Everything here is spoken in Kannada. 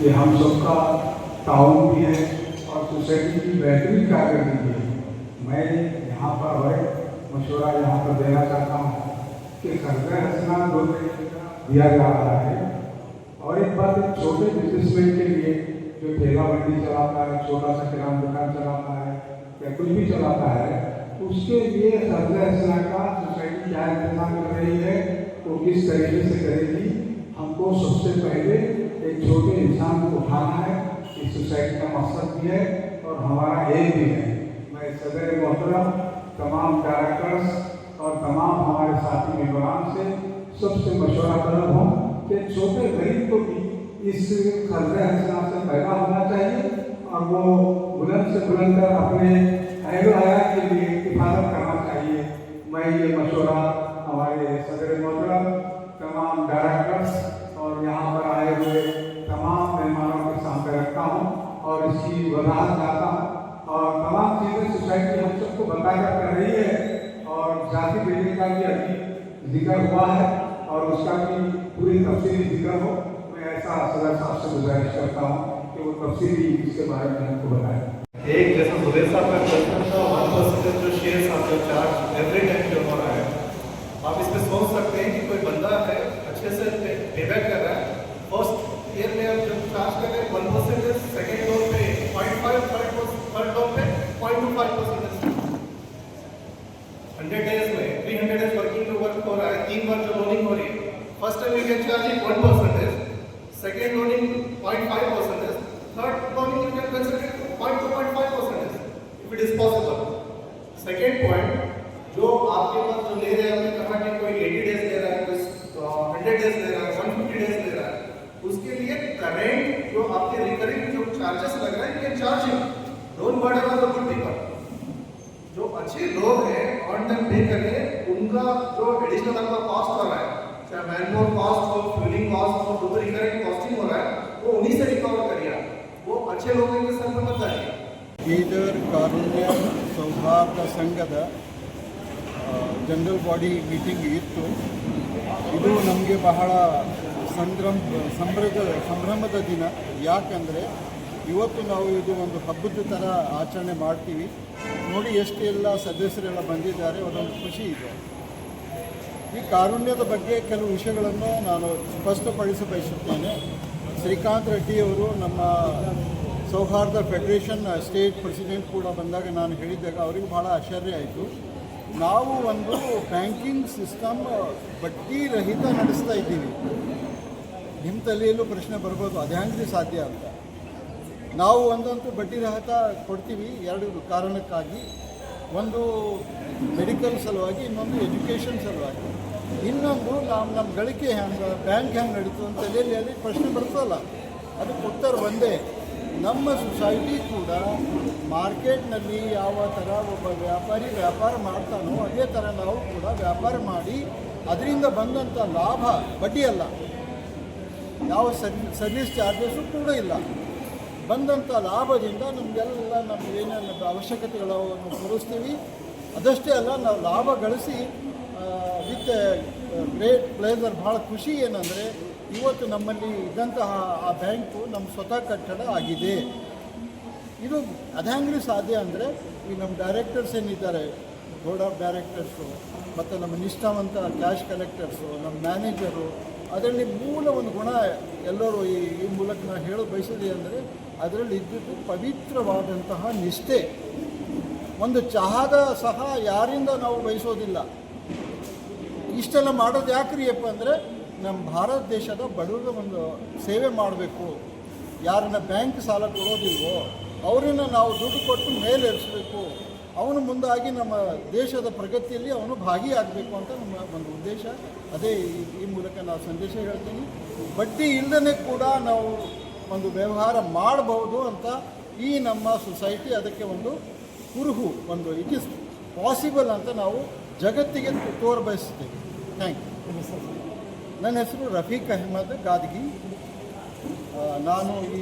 ये हम सबका ताउन भी है और सोसाइटी की बेहतरीन कारकर्दगी है। मैं यहाँ पर है मशवरा यहाँ पर देना चाहता हूँ कि कर्ज हंसना दो दिया जा रहा है। और एक बात, एक छोटे बिजनेसमैन के लिए जो ठेला मंडी चलाता है, छोटा सा किराना दुकान चलाता है या कुछ भी चलाता है, उसके लिए कर्ज हंसना का सोसाइटी क्या इंतजाम कर रही है, वो किस तरीके से करेगी। हमको सबसे पहले एक छोटे इंसान को उठाना है। इस सोसाइटी का मकसद भी है और हमारा एम भी है। मैं सदर मोहतरम तमाम डायरेक्टर्स और तमाम हमारे साथी मेहमान से सबसे मशवरा तलब हूँ कि छोटे गरीब को भी इस कर्ज हंसना से पैदा होना चाहिए और वो बुलंद से बुलंद कर अपने अहल हयात के लिए हिफाजत करना चाहिए। मैं ये मशवरा हमारे सदर मोहतरम तमाम डायरेक्टर्स और यहाँ पर आए हुए तमाम मेहमानों के सामने रखता हूँ और इसकी वजाहत चाहता हूँ। और तमाम चीज़ें सोसाइटी हम सबको बताकर कर रही है और जाति बिल्डिंग का भी अभी जिक्र हुआ है और उसका भी पूरी तफसीली जिक्र हो। मैं ऐसा सदर साहब से गुजारिश करता हूँ कि वो तफसीली इसके बारे में हमको बताएं। एक जैसा सुरेश साहब का क्वेश्चन था 1% जो शेयर आपको चार्ज एवरी टाइम जो हो रहा है, आप इस पर सोच सकते हैं कि कोई बंदा है अच्छे से पेबैक कर रहा है, फर्स्ट ईयर में आप जब चार्ज कर रहे हैं 1%, सेकेंड लोन पे 0.5, थर्ड लोन पे 0.25%। 100 डेज में 300 डेज वर्किंग पे वर्क हो रहा है, 3 बार जो लोनिंग हो रही है, first time you can charge 1%, second loaning 0.5%, third loaning you can consider 0.25% if it is possible. Second point, जो आपके पास जो ले रहे हैं, आपने कहा कि कोई 80 डेज ले रहा है, कोई 100 डेज ले रहा है, 150 डेज ले रहा है, उसके लिए करेंट जो आपके रिकरिंग जो चार्जेस लग रहे हैं, ये charging don't burden on the good people. जो अच्छे लोग हैं ऑन टाइम पे करिए, उनका जो एडिशनल आपका कॉस्ट हो रहा है, चाहे मैनपावर कॉस्ट हो, फ्यूलिंग कॉस्ट हो, जो रिकरिंग कॉस्टिंग हो रहा है, वो उन्हीं से रिकवर करिए। वो अच्छे लोगों के सर पर मत डालिए। ಬೀದರ್ ಕಾರುಣ್ಯ ಸೌಹಾರ್ದ ಸಂಘದ ಜನರಲ್ ಬಾಡಿ ಮೀಟಿಂಗ್ ಇತ್ತು. ಇದು ನಮಗೆ ಬಹಳ ಸಂಭ್ರಮದ ದಿನ. ಯಾಕಂದರೆ ಇವತ್ತು ನಾವು ಇದು ಒಂದು ಹಬ್ಬದ ಥರ ಆಚರಣೆ ಮಾಡ್ತೀವಿ. ನೋಡಿ ಎಷ್ಟೆಲ್ಲ ಸದಸ್ಯರೆಲ್ಲ ಬಂದಿದ್ದಾರೆ, ಅದೊಂದು ಖುಷಿ ಇದೆ. ಈ ಕಾರುಣ್ಯದ ಬಗ್ಗೆ ಕೆಲವು ವಿಷಯಗಳನ್ನು ನಾನು ಸ್ಪಷ್ಟಪಡಿಸ ಬಯಸುತ್ತೇನೆ. ಶ್ರೀಕಾಂತ್ ರೆಡ್ಡಿಯವರು ನಮ್ಮ ಸೌಹಾರ್ದ ಫೆಡರೇಷನ್ ಸ್ಟೇಟ್ ಪ್ರೆಸಿಡೆಂಟ್ ಕೂಡ ಬಂದಾಗ ನಾನು ಹೇಳಿದಾಗ ಅವರಿಗೆ ಭಾಳ ಆಶ್ಚರ್ಯ ಆಯಿತು. ನಾವು ಒಂದು ಬ್ಯಾಂಕಿಂಗ್ ಸಿಸ್ಟಮ್ ಬಡ್ಡಿ ರಹಿತ ನಡೆಸ್ತಾ ಇದ್ದೀವಿ. ನಿಮ್ಮ ತಲೆಯಲ್ಲೂ ಪ್ರಶ್ನೆ ಬರ್ಬೋದು, ಅದು ಹೆಂಗೆ ಸಾಧ್ಯ ಅಂತ. ನಾವು ಒಂದಂತೂ ಬಡ್ಡಿ ರಹಿತ ಕೊಡ್ತೀವಿ ಎರಡು ಕಾರಣಕ್ಕಾಗಿ. ಒಂದು ಮೆಡಿಕಲ್ ಸಲುವಾಗಿ, ಇನ್ನೊಂದು ಎಜುಕೇಷನ್ ಸಲುವಾಗಿ. ಇನ್ನೊಂದು ನಮ್ಮ ಗಳಿಕೆ ಹೆಂಗೆ, ಬ್ಯಾಂಕ್ ಹೆಂಗೆ ನಡೀತು ಅಂತ ತಲೆಯಲ್ಲಿ ಪ್ರಶ್ನೆ ಬರ್ತಲ್ಲ, ಅದಕ್ಕೆ ಉತ್ತರ ಒಂದೇ. ನಮ್ಮ ಸೊಸೈಟಿ ಕೂಡ ಮಾರ್ಕೆಟ್ನಲ್ಲಿ ಯಾವ ಥರ ಒಬ್ಬ ವ್ಯಾಪಾರಿ ವ್ಯಾಪಾರ ಮಾಡ್ತಾನೋ ಅದೇ ಥರ ನಾವು ಕೂಡ ವ್ಯಾಪಾರ ಮಾಡಿ ಅದರಿಂದ ಬಂದಂಥ ಲಾಭ, ಬಡ್ಡಿ ಅಲ್ಲ, ಯಾವ ಸರ್ವಿಸ್ ಚಾರ್ಜಸ್ಸು ಕೂಡ ಇಲ್ಲ, ಬಂದಂಥ ಲಾಭದಿಂದ ನಮಗೆಲ್ಲ ನಮ್ಮ ಏನೇನು ಅವಶ್ಯಕತೆಗಳನ್ನು ಪೂರೈಸ್ತೀವಿ. ಅದಷ್ಟೇ ಅಲ್ಲ, ನಾವು ಲಾಭ ಗಳಿಸಿ ವಿತ್ ಗ್ರೇಟ್ ಪ್ಲೇಸರ್. ಭಾಳ ಖುಷಿ ಏನಂದರೆ ಇವತ್ತು ನಮ್ಮಲ್ಲಿ ಇದ್ದಂತಹ ಆ ಬ್ಯಾಂಕು ನಮ್ಮ ಸ್ವತಃ ಕಟ್ಟಡ ಆಗಿದೆ. ಇದು ಅದಂಗ್ರಿ ಸಾಧ್ಯ ಅಂದರೆ ಈ ನಮ್ಮ ಡೈರೆಕ್ಟರ್ಸ್ ಏನಿದ್ದಾರೆ, ಬೋರ್ಡ್ ಆಫ್ ಡೈರೆಕ್ಟರ್ಸು ಮತ್ತು ನಮ್ಮ ನಿಷ್ಠಾವಂತ ಕ್ಯಾಶ್ ಕಲೆಕ್ಟರ್ಸು, ನಮ್ಮ ಮ್ಯಾನೇಜರು, ಅದರಲ್ಲಿ ಮೂಲ ಒಂದು ಗುಣ ಎಲ್ಲರೂ ಈ ಮೂಲಕ ನಾನು ಹೇಳೋ ಬಯಸಿದೆ ಅಂದರೆ ಅದರಲ್ಲಿ ಇದ್ದಿದ್ದು ಪವಿತ್ರವಾದಂತಹ ನಿಷ್ಠೆ. ಒಂದು ಚಹಾದ ಸಹ ಯಾರಿಂದ ನಾವು ಬಯಸೋದಿಲ್ಲ. ಇಷ್ಟೆಲ್ಲ ಮಾಡೋದು ಯಾಕ್ರಿಯಪ್ಪ ಅಂದರೆ ನಮ್ಮ ಭಾರತ ದೇಶದ ಬಡವರ ಒಂದು ಸೇವೆ ಮಾಡಬೇಕು. ಯಾರನ್ನ ಬ್ಯಾಂಕ್ ಸಾಲ ಕೊಡೋದಿಲ್ವೋ ಅವರನ್ನು ನಾವು ದುಡ್ಡು ಕೊಟ್ಟು ಮೇಲೇರಿಸಬೇಕು. ಅವನು ಮುಂದಾಗಿ ನಮ್ಮ ದೇಶದ ಪ್ರಗತಿಯಲ್ಲಿ ಅವನು ಭಾಗಿಯಾಗಬೇಕು ಅಂತ ನಮ್ಮ ಒಂದು ಉದ್ದೇಶ. ಅದೇ ಈ ಮೂಲಕ ನಾವು ಸಂದೇಶ ಹೇಳ್ತೀನಿ. ಬಡ್ಡಿ ಇಲ್ಲದೇ ಕೂಡ ನಾವು ಒಂದು ವ್ಯವಹಾರ ಮಾಡಬಹುದು ಅಂತ ಈ ನಮ್ಮ ಸೊಸೈಟಿ ಅದಕ್ಕೆ ಒಂದು ಕುರುಹು, ಒಂದು ಇಟ್ ಈಸ್ ಪಾಸಿಬಲ್ ಅಂತ ನಾವು ಜಗತ್ತಿಗೆ ತೋರ್ಬಯಸ್ತೀವಿ. Thank you. ನನ್ನ ಹೆಸರು ರಫೀಕ್ ಅಹಮದ್ ಗಾದ್ಗಿ. ನಾನು ಈ